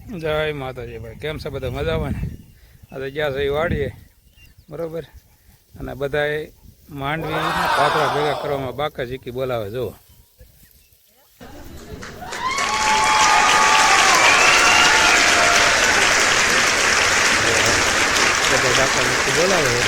જય માતાજી ભાઈ, કેમ છે બધા મજામાં ને? આ તો ગયા છે એ વાડીએ બરાબર, અને બધાએ માંડવી પાથરા ભેગા કરવામાં બાકા ઝીકી બોલાવે. જુઓ બધા બાકા ઝીકી બોલાવે.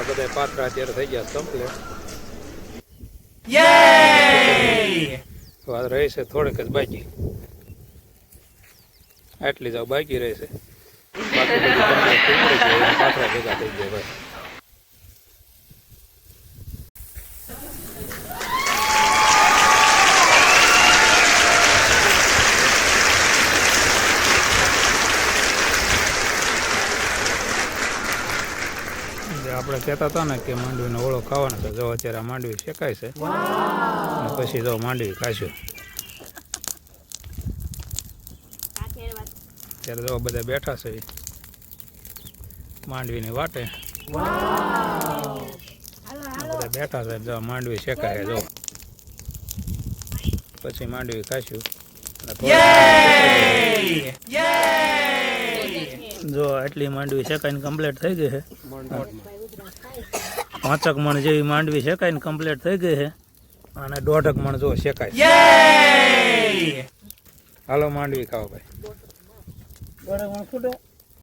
બધા પાત્રા અત્યારે થઈ ગયા કમ્પ્લીટ. વાત રહી છે થોડીક જ બાકી, આટલી જ બાકી રહેશે. બાકી પાત્રા ભેગા થઈ ગયા ભાઈ. આપણે કહેતા હતા ને કે માંડવીનો ઓળો ખાવાનો છે. જો અત્યારે માંડવી શેકાય છે અને પછી જો માંડવી ખાશું. ત્યારે જો બધા બેઠા છે માંડવીની વાટે, બધા બેઠા છે. જો માંડવી શેકાય, જો પછી માંડવી ખાશું. જો આટલી માંડવી શેકાઈને કમ્પ્લીટ થઈ ગઈ છે. 5 મણ જેવી માંડવી શેકાઈને કમ્પ્લીટ થઈ ગઈ છે અને 1.5 મણ જો શેકાય. હાલો માંડવી ખાઓ ભાઈ. 1.5 મણ ફૂટે.